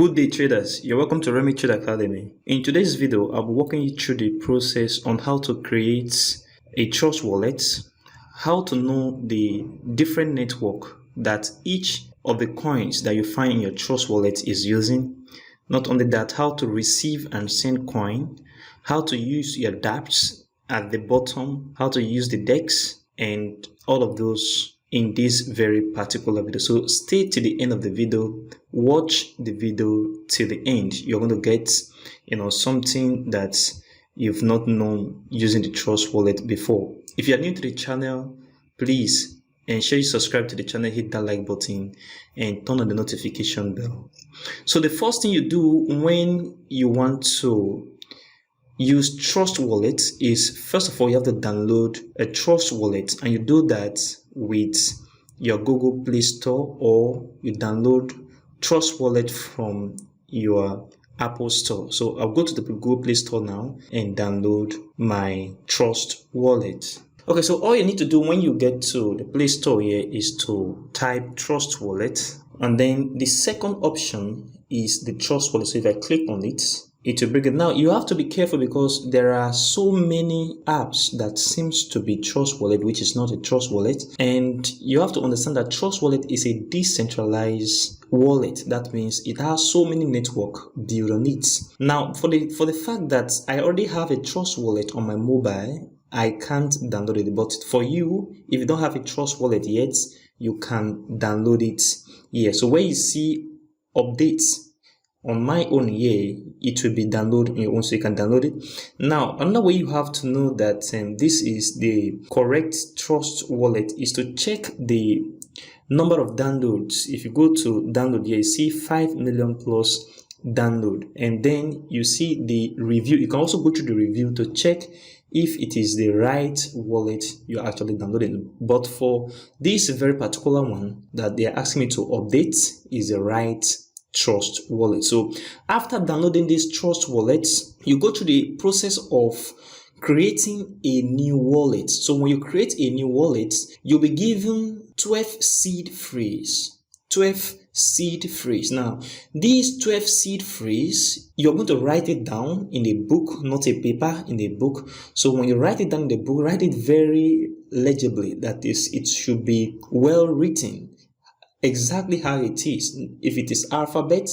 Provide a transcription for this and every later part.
Good day traders, you're welcome to Remit Trade Academy. In today's video, I'll be walking you through the process on how to create a trust wallet, how to know the different network that each of the coins that you find in your trust wallet is using. Not only that, how to receive and send coin, how to use your dApps at the bottom, how to use the DEX, and all of those in this very particular video. So stay to the end of the video, watch the video till the end. You're going to get something that you've not known using the trust wallet before. If you are new to the channel, please ensure you subscribe to the channel, hit that like button and turn on the notification bell. So the first thing you do when you want to use trust wallet is, first of all, you have to download a trust wallet, and you do that with your Google Play Store, or you download trust wallet from your Apple Store. So I'll go to the Google Play Store now and download my trust wallet. Okay, so all you need to do when you get to the Play Store here is to type trust wallet, and then the second option is the trust wallet. So if I click on it, it will bring it. Now you have to be careful because there are so many apps that seems to be trust wallet, which is not a trust wallet, and you have to understand that trust wallet is a decentralized wallet. That means it has so many network built on it. Now for the fact that I already have a trust wallet on my mobile, I can't download it. But for you, if you don't have a trust wallet yet, you can download it here. So where you see updates on my own here, it will be downloaded on your own, so you can download it. Now, another way you have to know that this is the correct trust wallet is to check the number of downloads. If you go to download here, you see 5 million plus download, and then you see the review. You can also go through the review to check if it is the right wallet you're actually downloading. But for this very particular one that they're asking me to update is the right trust wallet. So after downloading this trust wallet, you go through the process of creating a new wallet. So when you create a new wallet, you'll be given 12 seed phrase. 12 seed phrase. Now, these 12 seed phrase, you're going to write it down in a book, not a paper, in a book. So when you write it down in the book, write it very legibly. That is, it should be well written, exactly how it is. If it is alphabet,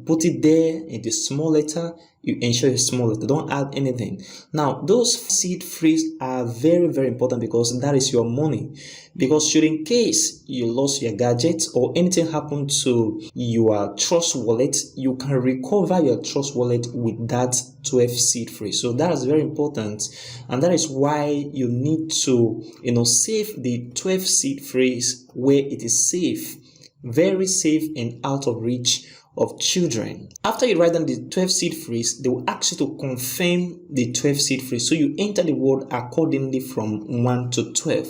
put it there in the small letter. You ensure it's small letter, don't add anything. Now those seed phrase are very, very important because that is your money. Because should in case you lost your gadget or anything happened to your trust wallet, you can recover your trust wallet with that 12 seed phrase. So that is very important, and that is why you need to save the 12 seed phrase where it is safe, very safe and out of reach of children. After you write down the 12 seed phrase, they will ask you to confirm the 12 seed phrase. So you enter the word accordingly from 1 to 12.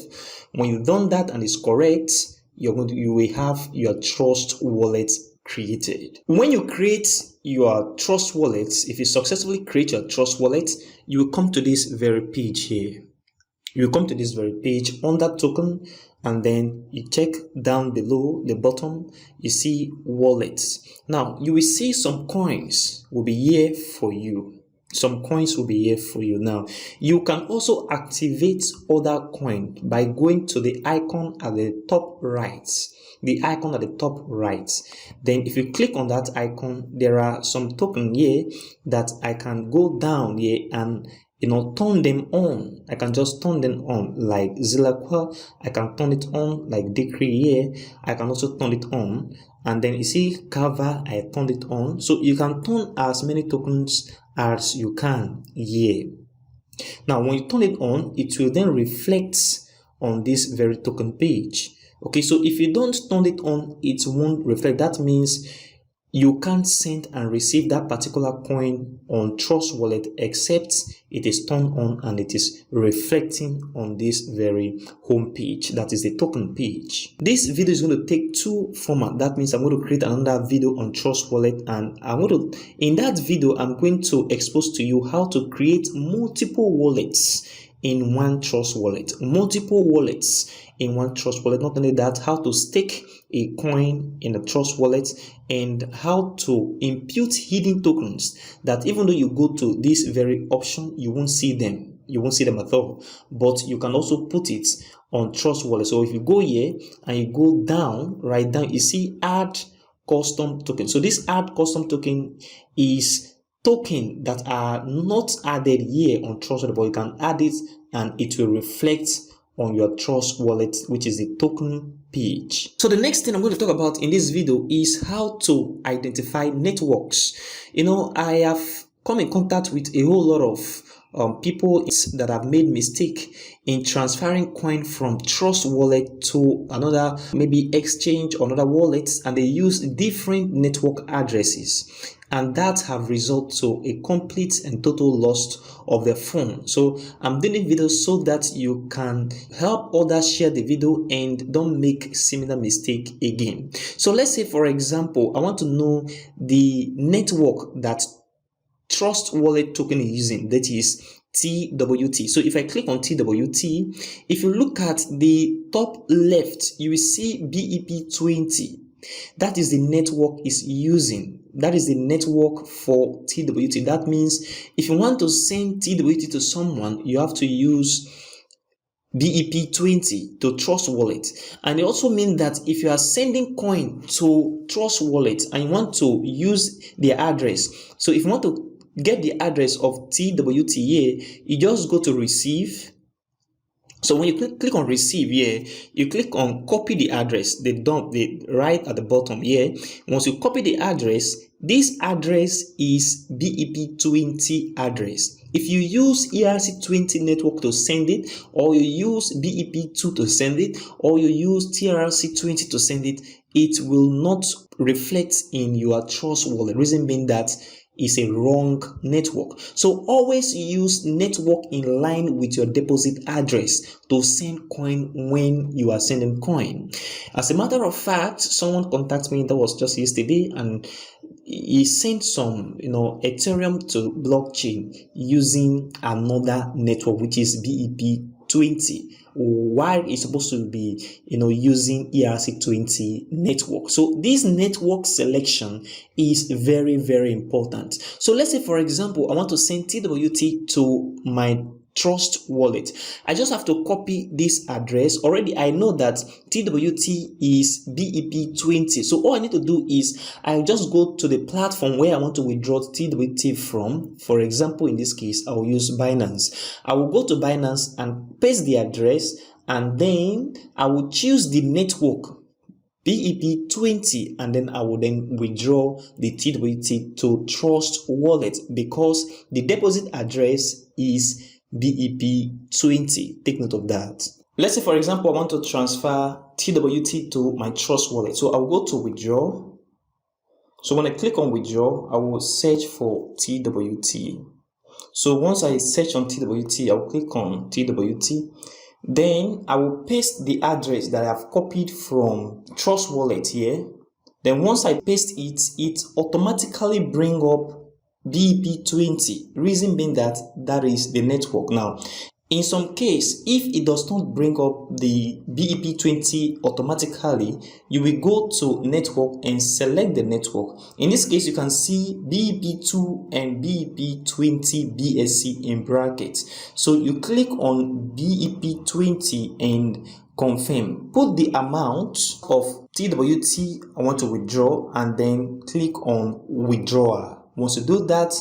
When you've done that and it's correct, you will have your trust wallet created. When you create your trust wallet, if you successfully create your trust wallet, you will come to this very page here. You come to this very page under token, and then you check down below the bottom, you see wallets. Now you will see some coins will be here for you. Some coins will be here for you. Now you can also activate other coins by going to the icon at the top right. The icon at the top right. Then if you click on that icon, there are some tokens here that I can go down here and turn them on. I can just turn them on like Zilakwa. I can turn it on like Decree here. I can also turn it on. And then you see Cover, I turned it on. So you can turn as many tokens as you can here. Now when you turn it on, it will then reflect on this very token page. Okay, so if you don't turn it on, it won't reflect. That means you can't send and receive that particular coin on Trust Wallet except it is turned on and it is reflecting on this very home page. That is the token page. This video is going to take two formats. That means I'm going to create another video on Trust Wallet, and in that video I'm going to expose to you how to create multiple wallets in one trust wallet, multiple wallets in one trust wallet. Not only that, how to stake a coin in a trust wallet, and how to impute hidden tokens that even though you go to this very option, you won't see them. You won't see them at all, but you can also put it on trust wallet. So if you go here and you go down, right down, you see add custom token. So this add custom token is token that are not added here on trust wallet, but you can add it and it will reflect on your trust wallet, which is the token page. So the next thing I'm going to talk about in this video is how to identify networks. I have come in contact with a whole lot of people that have made mistake in transferring coin from trust wallet to another, maybe exchange or another wallets, and they use different network addresses, and that have resulted to a complete and total loss of their phone. So I'm doing videos so that you can help others share the video and don't make similar mistake again. So let's say, for example, I want to know the network that trust wallet token is using, that is TWT. So if I click on TWT, if you look at the top left, you will see BEP20. That is the network is using. That is the network for TWT. That means if you want to send TWT to someone, you have to use BEP20 to trust wallet. And it also means that if you are sending coin to trust wallet and you want to use their address, so if you want to get the address of TWT here, you just go to receive. So when you click on receive here, you click on copy the address, the right at the bottom here. Once you copy the address, this address is BEP20 address. If you use ERC20 network to send it, or you use BEP2 to send it, or you use TRC20 to send it, it will not reflect in your trust wallet. Reason being that is a wrong network. So always use network in line with your deposit address to send coin when you are sending coin. As a matter of fact, someone contacted me, that was just yesterday, and he sent some ethereum to blockchain using another network, which is BEP20, while it's supposed to be using ERC20 network. So this network selection is very, very important. So let's say, for example, I want to send TWT to my trust wallet. I just have to copy this address. Already I know that TWT is BEP20. So all I need to do is I just go to the platform where I want to withdraw TWT from. For example, in this case, I'll use Binance. I will go to Binance and paste the address, and then I will choose the network BEP20, and then I will then withdraw the TWT to trust wallet because the deposit address is BEP20. Take note of that. Let's say, for example, I want to transfer TWT to my trust wallet. So I'll go to withdraw. So when I click on withdraw, I will search for TWT. So once I search on TWT, I'll click on TWT. Then I will paste the address that I have copied from trust wallet here. Then once I paste it, it automatically bring up BEP20, reason being that that is the network. Now, in some case, if it does not bring up the BEP20 automatically, you will go to network and select the network. In this case, you can see BEP2 and BEP20 BSC in brackets. So you click on BEP20 and confirm. Put the amount of TWT I want to withdraw and then click on withdrawal. Once you do that,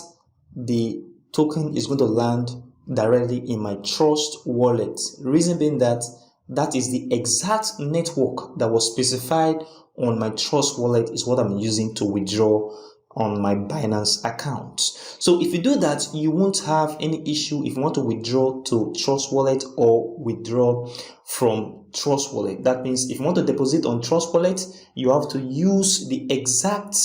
the token is going to land directly in my trust wallet. Reason being that that is the exact network that was specified on my trust wallet is what I'm using to withdraw on my Binance account. So if you do that, you won't have any issue if you want to withdraw to trust wallet or withdraw from trust wallet. That means if you want to deposit on trust wallet, you have to use the exact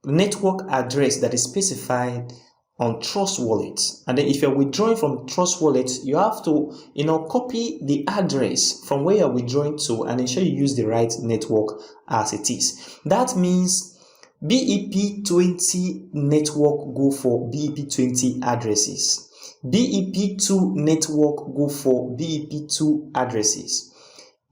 network address that is specified on trust wallet. And then if you're withdrawing from trust wallet, you have to copy the address from where you're withdrawing to and ensure you use the right network as it is. That means BEP20 network go for BEP20 addresses. BEP2 network go for BEP2 addresses.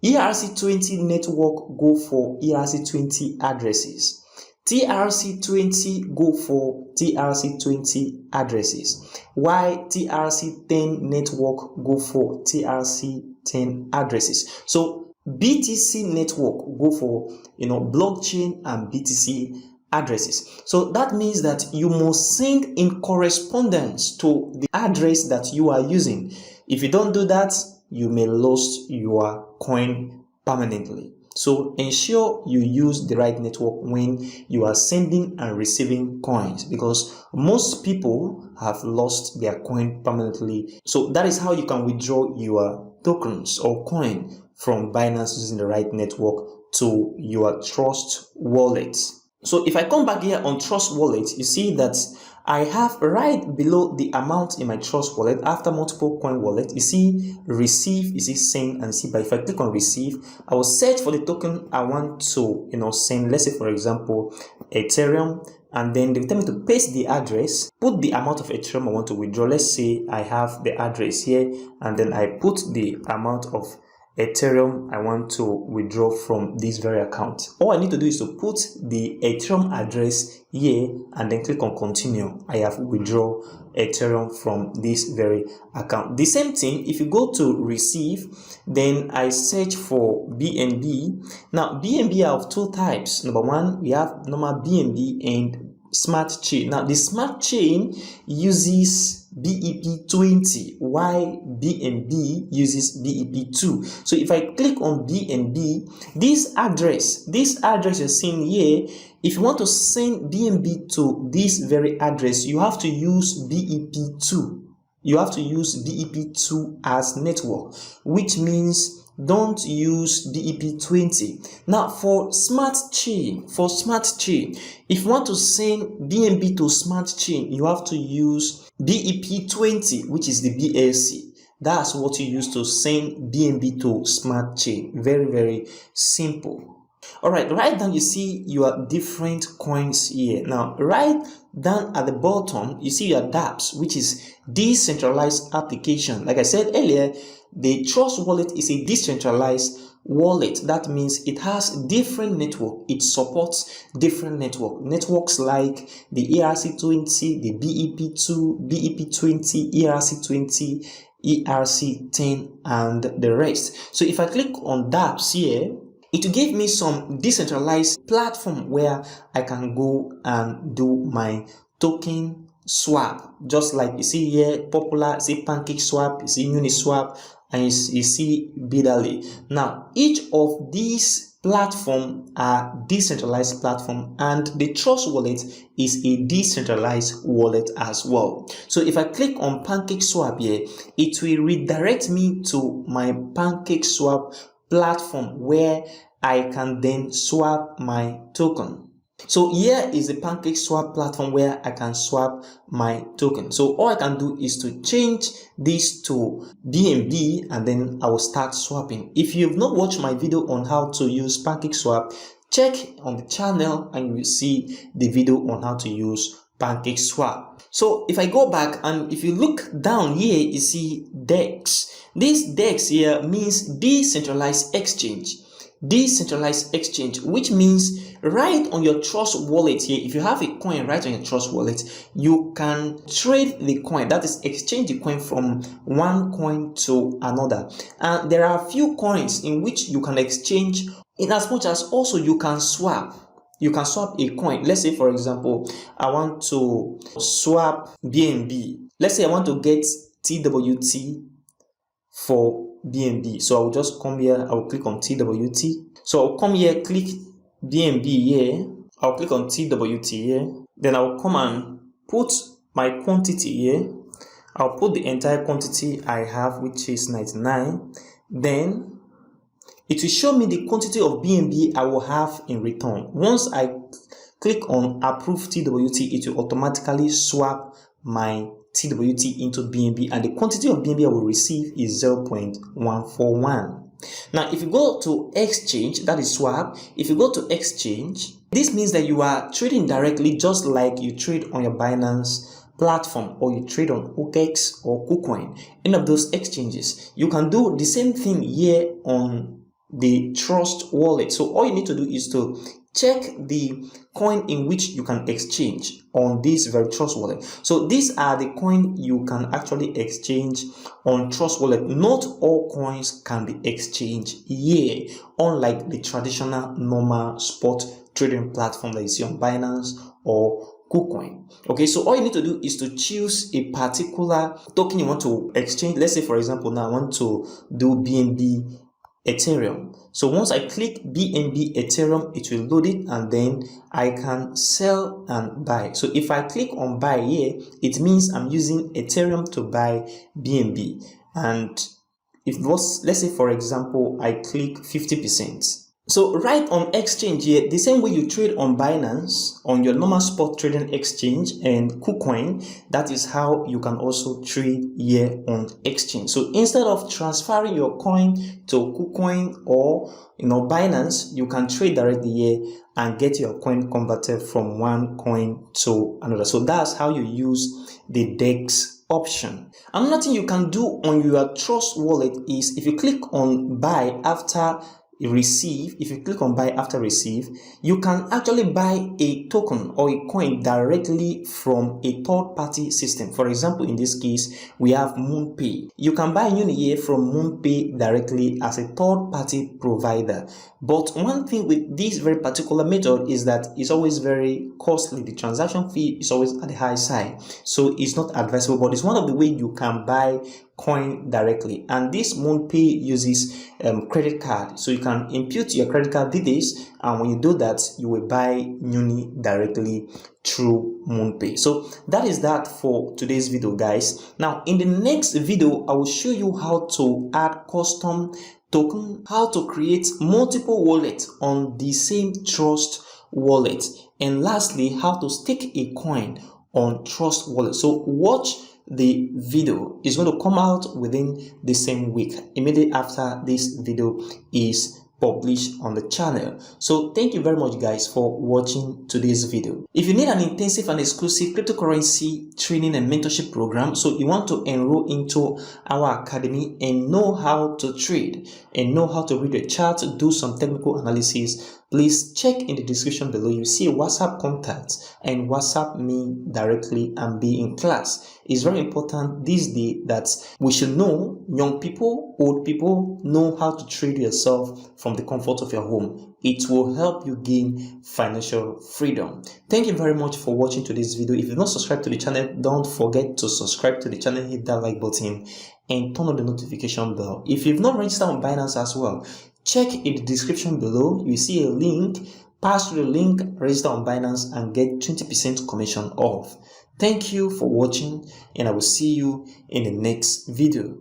ERC20 network go for ERC20 addresses. TRC20 go for TRC20 addresses, while TRC10 network go for TRC10 addresses. So BTC network go for blockchain and BTC addresses. So that means that you must send in correspondence to the address that you are using. If you don't do that, you may lose your coin permanently. So ensure you use the right network when you are sending and receiving coins, because most people have lost their coin permanently. So that is how you can withdraw your tokens or coin from Binance using the right network to your Trust wallet. So if I come back here on Trust wallet, you see that I have right below the amount in my Trust wallet, after multiple coin wallet, you see receive, you see send, and see. But if I click on receive, I will search for the token I want to send. Let's say for example Ethereum, and then they tell me to paste the address, put the amount of Ethereum I want to withdraw. Let's say I have the address here, and then I put the amount of Ethereum I want to withdraw from this very account. All I need to do is to put the Ethereum address here and then click on continue. I have withdraw Ethereum from this very account. The same thing, if you go to receive, then I search for BNB. Now BNB are of two types. Number one, we have normal BNB and smart chain. Now the smart chain uses BEP20 while BNB uses BEP2. So if I click on BNB, this address you're seeing here, if you want to send BNB to this very address, you have to use BEP2. You have to use BEP2 as network, which means don't use BEP20. Now for smart chain, if you want to send BNB to smart chain, you have to use BEP20, which is the BLC. That's what you use to send BNB to smart chain. Very, very simple. All right, right down you see your different coins here. Now right down at the bottom you see your dApps, which is decentralized application. Like I said earlier, the Trust wallet is a decentralized wallet. That means it has different network. It supports different networks like the ERC20, the BEP2, BEP20, ERC20, ERC10, and the rest. So if I click on dApps here, it will give me some decentralized platform where I can go and do my token swap. Just like you see here, popular, you see Pancake Swap, you see Uniswap, and you see Bidally. Now, each of these platforms are decentralized platform, and the Trust wallet is a decentralized wallet as well. So if I click on Pancake Swap here, it will redirect me to my Pancake Swap platform where I can then swap my token. So here is the Pancake Swap platform where I can swap my token. So all I can do is to change this to BNB and then I will start swapping. If you've not watched my video on how to use Pancake Swap, check on the channel and you will see the video on how to use Pancake Swap. So if I go back and if you look down here, you see DEX. This DEX here means decentralized exchange. Decentralized exchange, which means right on your Trust wallet here, if you have a coin right on your Trust wallet, you can trade the coin, that is exchange the coin from one coin to another. And there are a few coins in which you can exchange, in as much as also you can swap. You can swap a coin. Let's say for example I want to swap BNB. Let's say I want to get TWT for BNB. So I'll just come here, I'll click on TWT. So I'll come here, click BNB here, I'll click on TWT here, then I'll come and put my quantity here. I'll put the entire quantity I have, which is 99. Then it will show me the quantity of BNB I will have in return. Once I click on approve TWT, it will automatically swap my TWT into BNB, and the quantity of BNB I will receive is 0.141. Now if you go to exchange, that is swap, if you go to exchange, this means that you are trading directly just like you trade on your Binance platform or you trade on OKX or KuCoin, any of those exchanges, you can do the same thing here on the Trust wallet. So all you need to do is to check the coin in which you can exchange on this very Trust wallet. So these are the coin you can actually exchange on Trust wallet. Not all coins can be exchanged here, unlike the traditional normal spot trading platform that you see on Binance or KuCoin. Okay, so all you need to do is to choose a particular token you want to exchange. Let's say, for example, now I want to do BNB Ethereum. So once I click BNB Ethereum, it will load it and then I can sell and buy. So if I click on buy here, it means I'm using Ethereum to buy BNB. And if it was, let's say for example, I click 50%. So right on exchange here, the same way you trade on Binance, on your normal spot trading exchange and KuCoin, that is how you can also trade here on exchange. So instead of transferring your coin to KuCoin or Binance, you can trade directly here and get your coin converted from one coin to another. So that's how you use the DEX option. Another thing you can do on your Trust wallet is if you click on buy after receive, if you click on buy after receive, you can actually buy a token or a coin directly from a third-party system. For example, in this case, we have MoonPay. You can buy Uni here from MoonPay directly as a third-party provider. But one thing with this very particular method is that it's always very costly. The transaction fee is always at the high side, so it's not advisable. But it's one of the ways you can buy coin directly, and this MoonPay uses credit card, so you can input your credit card details, and when you do that, you will buy Uni directly through MoonPay. So that is that for today's video, guys. Now in the next video, I will show you how to add custom token, how to create multiple wallets on the same Trust wallet, and lastly, how to stake a coin on Trust wallet. So watch the video. Is going to come out within the same week, immediately after this video is published on the channel. So thank you very much, guys, for watching today's video. If you need an intensive and exclusive cryptocurrency training and mentorship program, so you want to enroll into our academy and know how to trade and know how to read the chart, do some technical analysis, please check in the description below. You see WhatsApp contacts and WhatsApp me directly and be in class. It's very important this day that we should know, young people, old people, know how to trade yourself from the comfort of your home. It will help you gain financial freedom. Thank you very much for watching today's video. If you've not subscribed to the channel, don't forget to subscribe to the channel, hit that like button and turn on the notification bell. If you've not registered on Binance as well, check in the description below. You see a link. Pass through the link, register on Binance and get 20% commission off. Thank you for watching, and I will see you in the next video.